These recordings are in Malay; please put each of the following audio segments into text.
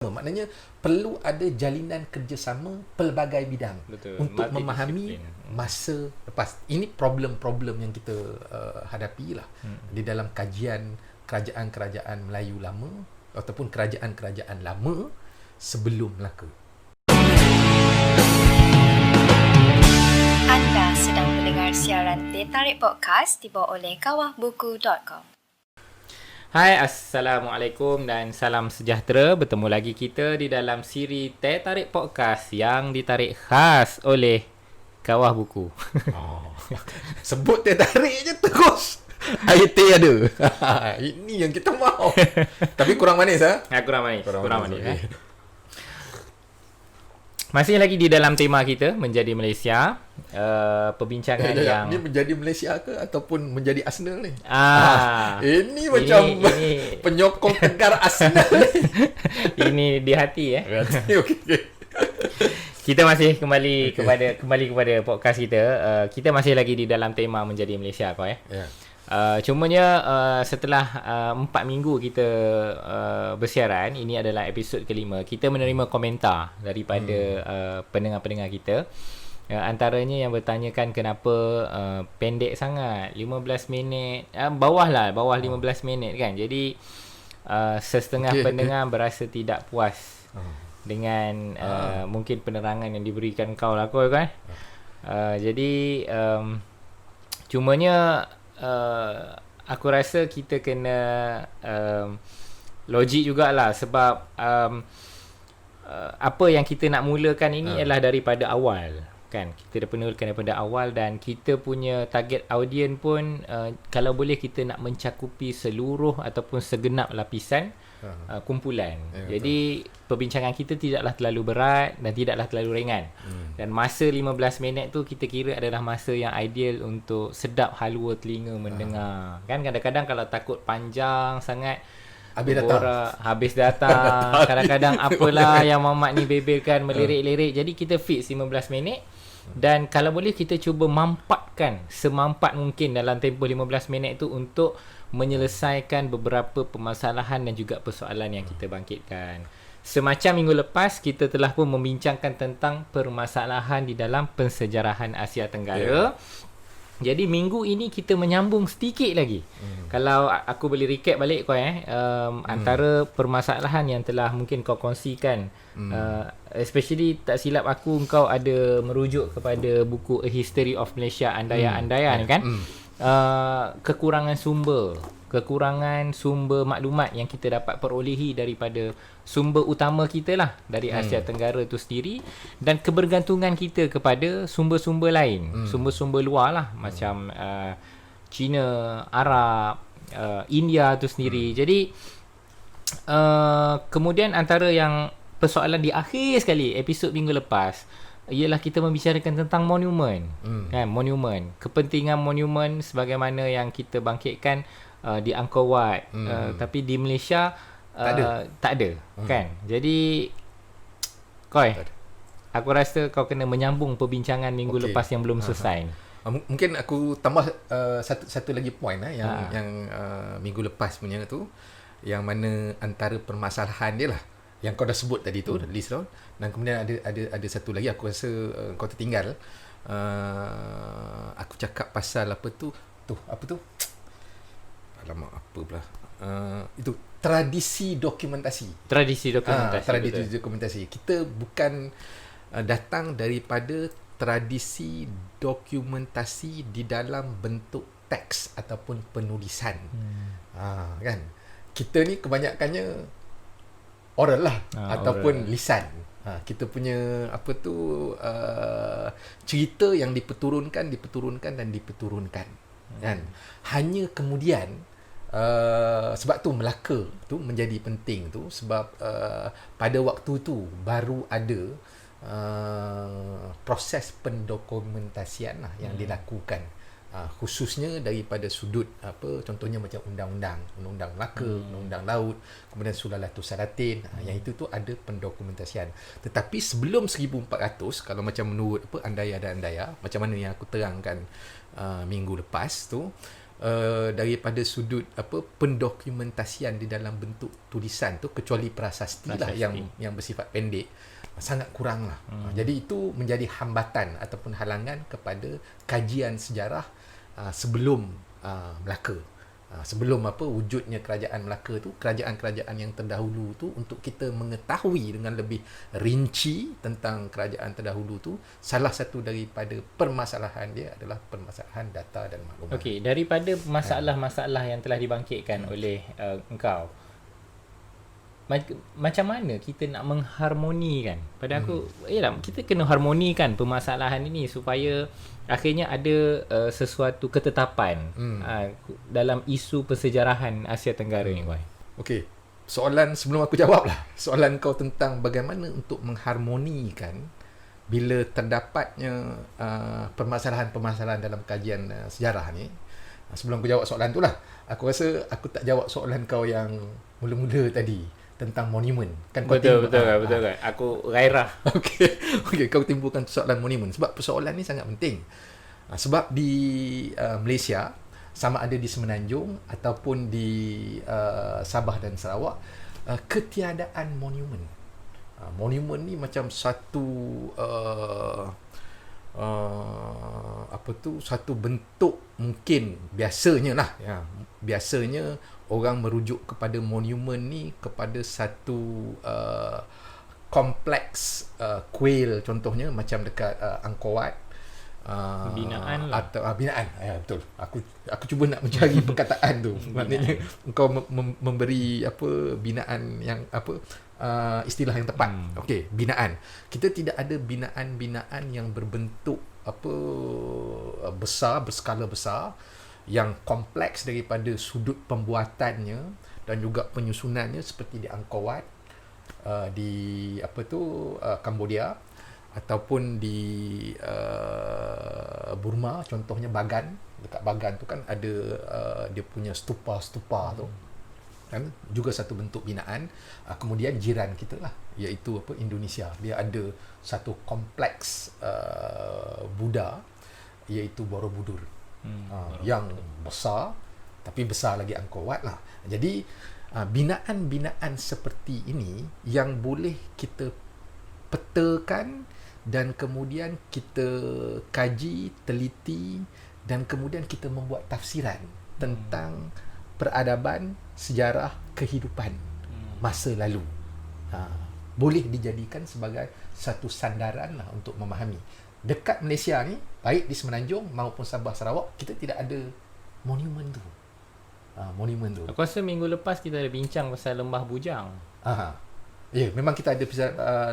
Maknanya perlu ada jalinan kerjasama pelbagai bidang. Betul. Untuk memahami masa lepas. Ini problem-problem yang kita hadapi lah di dalam kajian kerajaan-kerajaan Melayu lama ataupun kerajaan-kerajaan lama sebelum Melaka. Anda sedang mendengar siaran Teh Tarik Podcast dibawa oleh kawahbuku.com. Hai, Assalamualaikum dan salam sejahtera. Bertemu lagi kita di dalam siri Teh Tarik Podcast yang ditarik khas oleh Kawah Buku. Sebut Teh Tarik je terus. Air teh ada. Ini yang kita mahu. Tapi kurang manis Kurang manis. Kurang manis. Okay. Masih lagi di dalam tema kita menjadi Malaysia. Perbincangan yang Ini menjadi Malaysia ke ataupun menjadi Arsenal ni? Ini ini- macam ini- penyokong tegar Arsenal ni. ini di hati Okay. Kita masih kembali kepada podcast kita. Kita masih lagi di dalam tema menjadi Malaysia kau Ya. Cumanya setelah 4 minggu kita bersiaran, ini adalah episod kelima, kita menerima komentar daripada pendengar-pendengar kita. Antaranya yang bertanyakan kenapa pendek sangat, 15 minit, bawah 15 minit kan. Jadi setengah pendengar berasa tidak puas dengan mungkin penerangan yang diberikan kau lah kau kan. Jadi cumanya aku rasa kita kena logik jugalah sebab apa yang kita nak mulakan ini adalah daripada awal kan. Kita dah penulakan daripada awal dan kita punya target audience pun kalau boleh kita nak mencakupi seluruh ataupun segenap lapisan kumpulan. Jadi perbincangan kita tidaklah terlalu berat dan tidaklah terlalu ringan. Dan masa 15 minit tu kita kira adalah masa yang ideal untuk sedap halua telinga mendengar. Kan kadang-kadang kalau takut panjang sangat habis datang. Kadang-kadang apalah yang Mamat ni bebelkan melirik-lirik. Jadi kita fix 15 minit. Dan kalau boleh kita cuba mampatkan semampat mungkin dalam tempoh 15 minit tu untuk menyelesaikan beberapa permasalahan dan juga persoalan yang kita bangkitkan. Semacam minggu lepas kita telah pun membincangkan tentang permasalahan di dalam pensejarahan Asia Tenggara. Jadi minggu ini kita menyambung sedikit lagi. Kalau aku boleh recap balik kau antara permasalahan yang telah mungkin kau kongsikan, especially tak silap aku kau ada merujuk kepada buku A History of Malaysia Andaya-Andaya kan. Kekurangan sumber maklumat yang kita dapat perolehi daripada sumber utama kita lah dari Asia Tenggara tu sendiri, dan kebergantungan kita kepada sumber-sumber lain, sumber-sumber luar lah macam China, Arab, India tu sendiri. Jadi kemudian antara yang persoalan di akhir sekali episod minggu lepas ialah kita membicarakan tentang monumen. Kan, monumen, kepentingan monumen sebagaimana yang kita bangkitkan di Angkor Wat, tapi di Malaysia tak ada kan. Jadi Koi, aku rasa kau kena menyambung perbincangan minggu lepas yang belum selesai. Mungkin aku tambah satu lagi point yang minggu lepas punya tu, yang mana antara permasalahan dia lah yang kau dah sebut tadi tu, list tu. Dan kemudian ada satu lagi aku rasa kau tertinggal. Aku cakap pasal apa tu alamak apa pula, itu tradisi dokumentasi. Tradisi dokumentasi. Kita bukan datang daripada tradisi dokumentasi di dalam bentuk teks ataupun penulisan. Kan kita ni kebanyakannya oral lah, ataupun oral, lisan. Kita punya cerita yang diperturunkan kan. Hanya kemudian sebab tu Melaka tu menjadi penting tu, sebab pada waktu tu baru ada proses pendokumentasian lah yang dilakukan, khususnya daripada sudut contohnya macam undang-undang Melaka, undang-undang laut, kemudian Sulalatus Salatin, yang itu tu ada pendokumentasian. Tetapi sebelum 1400, kalau macam menurut Andaya dan Andaya, macam mana yang aku terangkan minggu lepas tu, daripada sudut pendokumentasian di dalam bentuk tulisan tu, kecuali prasasti lah yang bersifat pendek, sangat kurang lah. Jadi itu menjadi hambatan ataupun halangan kepada kajian sejarah sebelum Melaka. Sebelum wujudnya kerajaan Melaka tu, kerajaan-kerajaan yang terdahulu tu, untuk kita mengetahui dengan lebih rinci tentang kerajaan terdahulu tu, salah satu daripada permasalahan dia adalah permasalahan data dan maklumat. Okey, daripada masalah-masalah yang telah dibangkitkan oleh engkau, macam mana kita nak mengharmonikan? Pada aku, yalah, kita kena harmonikan permasalahan ini supaya akhirnya ada sesuatu ketetapan dalam isu persejarahan Asia Tenggara ni, Wai. Okey, soalan sebelum aku jawab lah, soalan kau tentang bagaimana untuk mengharmonikan bila terdapatnya permasalahan-permasalahan dalam kajian sejarah ni. Sebelum aku jawab soalan tu lah, aku rasa aku tak jawab soalan kau yang mula-mula tadi tentang monumen. Kan kau betul. Aku gairah. Okey, kau timbulkan soalan monumen sebab persoalan ni sangat penting. Sebab di Malaysia, sama ada di Semenanjung ataupun di Sabah dan Sarawak, ketiadaan monumen. Monumen ni macam satu satu bentuk, mungkin biasanya lah ya, biasanya orang merujuk kepada monumen ni kepada satu kompleks kuil, contohnya macam dekat Angkor Wat, binaan lah. Atau binaan. Ya, betul. Aku cuba nak mencari perkataan tu. Maknanya engkau memberi binaan yang istilah yang tepat. Okey, binaan. Kita tidak ada binaan-binaan yang berbentuk besar, berskala besar, yang kompleks daripada sudut pembuatannya dan juga penyusunannya, seperti di Angkor Wat, di Cambodia, ataupun di Burma, contohnya Bagan. Dekat Bagan tu kan ada dia punya stupa-stupa tu, kan, juga satu bentuk binaan. Kemudian jiran kita lah, iaitu Indonesia, dia ada satu kompleks Buddha, iaitu Borobudur, yang besar, tapi besar lagi Angkor Wat lah. Jadi binaan-binaan seperti ini yang boleh kita petakan dan kemudian kita kaji, teliti, dan kemudian kita membuat tafsiran tentang peradaban, sejarah, kehidupan masa lalu. Boleh dijadikan sebagai satu sandaran lah untuk memahami. Dekat Malaysia ni, baik di Semenanjung maupun Sabah Sarawak, kita tidak ada monumen tu. Monumen tu. Aku rasa minggu lepas kita ada bincang pasal Lembah Bujang. Ya, memang kita ada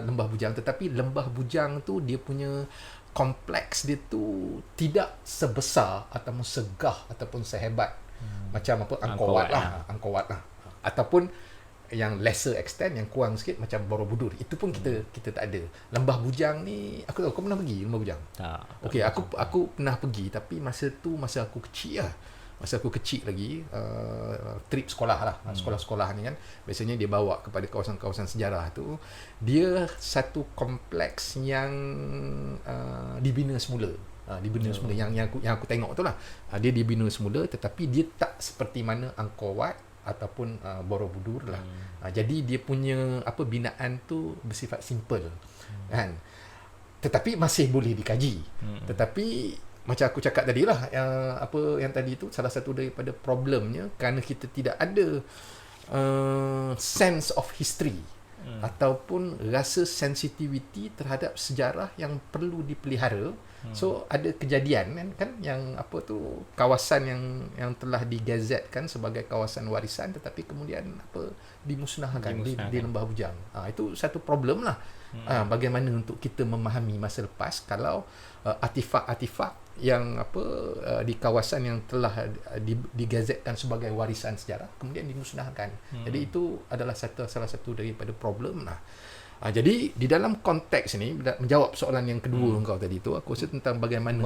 Lembah Bujang, tetapi Lembah Bujang tu dia punya kompleks dia tu tidak sebesar ataupun segah ataupun sehebat macam Angkor Wat lah. Angkor Wat lah. Ataupun yang lesser extent, yang kurang sikit macam Borobudur. Itu pun kita tak ada. Lembah Bujang ni, aku tahu kau pernah pergi Lembah Bujang? Tak. Okey, aku pernah pergi, tapi masa aku kecil lah. Masa aku kecil lagi, trip sekolah lah. Sekolah-sekolah ni kan, biasanya dia bawa kepada kawasan-kawasan sejarah tu. Dia satu kompleks yang dibina semula. Semula. Yang aku tengok tu lah. Dia dibina semula, tetapi dia tak seperti mana Angkor Wat ataupun Borobudur lah. Jadi dia punya binaan tu bersifat simple, kan. Tetapi masih boleh dikaji. Tetapi macam aku cakap tadi lah, yang tadi tu salah satu daripada problemnya, kerana kita tidak ada sense of history ataupun rasa sensitivity terhadap sejarah yang perlu dipelihara. So ada kejadian kan yang kawasan yang telah digazetkan sebagai kawasan warisan, tetapi kemudian dimusnahkan. Di Lembah Bujang. Itu satu problem lah. Bagaimana untuk kita memahami masa lepas kalau artifak-artifak yang di kawasan yang telah digazetkan sebagai warisan sejarah kemudian dimusnahkan. Jadi itu adalah salah satu daripada problem lah. Jadi di dalam konteks ini, menjawab soalan yang kedua engkau tadi tu, aku rasa tentang bagaimana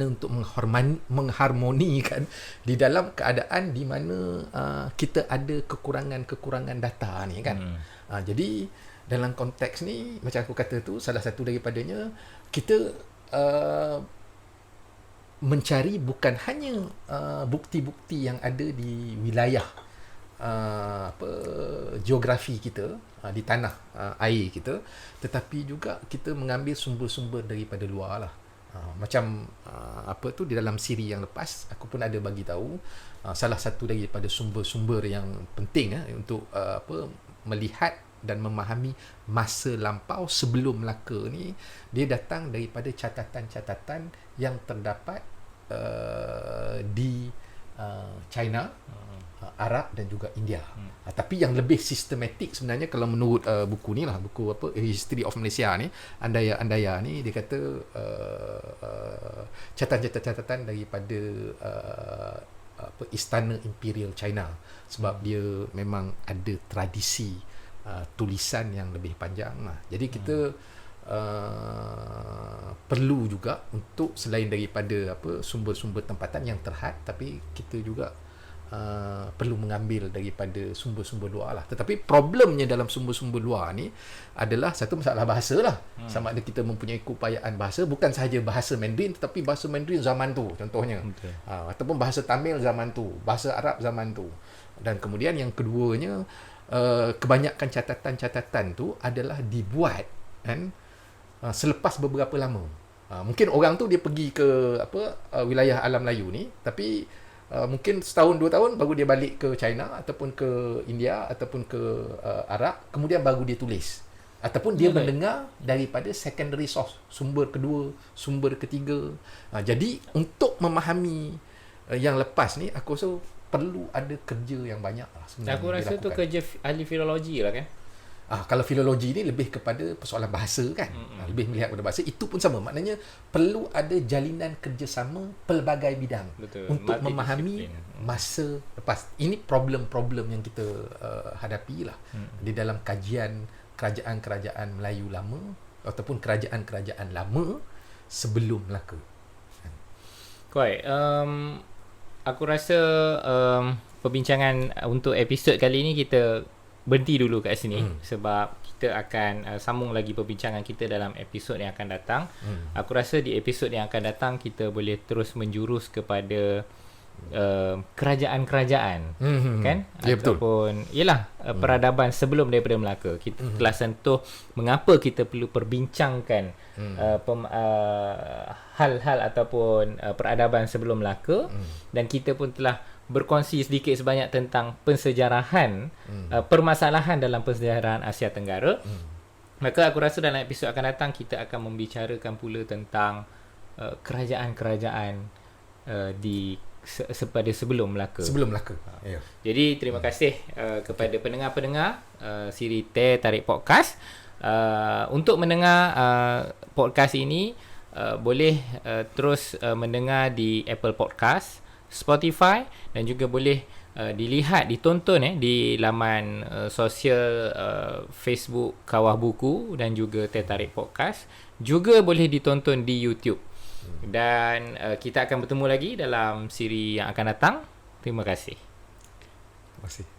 untuk mengharmonikan di dalam keadaan di mana kita ada kekurangan data ni kan. Jadi dalam konteks ni, macam aku kata tu, salah satu daripadanya kita mencari bukan hanya bukti-bukti yang ada di wilayah geografi kita, di tanah air kita, tetapi juga kita mengambil sumber-sumber daripada luar lah. Macam di dalam siri yang lepas aku pun ada bagi tahu salah satu daripada sumber-sumber yang penting untuk melihat dan memahami masa lampau sebelum Melaka ni, dia datang daripada catatan-catatan yang terdapat di China, Arab dan juga India. Tapi yang lebih sistematik sebenarnya kalau menurut buku ni lah, buku History of Malaysia ni, Andaya ni, dia kata catatan-catatan daripada istana Imperial China, sebab dia memang ada tradisi tulisan yang lebih panjang lah. Jadi kita perlu juga untuk selain daripada sumber-sumber tempatan yang terhad, tapi kita juga perlu mengambil daripada sumber-sumber luar lah. Tetapi problemnya dalam sumber-sumber luar ni adalah satu masalah bahasa lah. Sama ada kita mempunyai keupayaan bahasa, bukan sahaja bahasa Mandarin, tetapi bahasa Mandarin zaman tu contohnya, ataupun bahasa Tamil zaman tu, bahasa Arab zaman tu. Dan kemudian yang keduanya, kebanyakan catatan-catatan tu adalah dibuat kan selepas beberapa lama. Mungkin orang tu dia pergi ke wilayah alam Melayu ni, tapi mungkin setahun 2 tahun baru dia balik ke China ataupun ke India ataupun ke Arab, kemudian baru dia tulis, ataupun dia mendengar daripada secondary source, sumber kedua, sumber ketiga. Jadi untuk memahami yang lepas ni, aku rasa perlu ada kerja yang banyak lah sebenarnya. Aku rasa tu kerja ahli filologi lah kan. Kalau filologi ni lebih kepada persoalan bahasa kan, lebih melihat pada bahasa. Itu pun sama, maknanya perlu ada jalinan kerjasama pelbagai bidang. Betul. Untuk memahami masa lepas. Ini problem-problem yang kita hadapi lah di dalam kajian kerajaan-kerajaan Melayu lama ataupun kerajaan-kerajaan lama sebelum Melaka. Baik, aku rasa perbincangan untuk episod kali ni kita berhenti dulu kat sini, sebab kita akan sambung lagi perbincangan kita dalam episod yang akan datang. Aku rasa di episod yang akan datang kita boleh terus menjurus kepada kerajaan-kerajaan, kan? Ya, betul. Ataupun ialah peradaban sebelum daripada Melaka. Kita telah sentuh mengapa kita perlu perbincangkan hal-hal ataupun peradaban sebelum Melaka, dan kita pun telah berkongsi sedikit sebanyak tentang pensejarahan, permasalahan dalam pensejarahan Asia Tenggara. Maka aku rasa dalam episod akan datang kita akan membicarakan pula tentang kerajaan-kerajaan pada sebelum Melaka. Sebelum Melaka. Ya. Jadi terima kasih kepada pendengar-pendengar siri Teh Tarik Podcast. Untuk mendengar podcast ini, boleh terus mendengar di Apple Podcast, Spotify, dan juga boleh ditonton di laman sosial Facebook Kawah Buku dan juga Teh Tarik Podcast. Juga boleh ditonton di YouTube. Dan kita akan bertemu lagi dalam siri yang akan datang. Terima kasih. Terima kasih.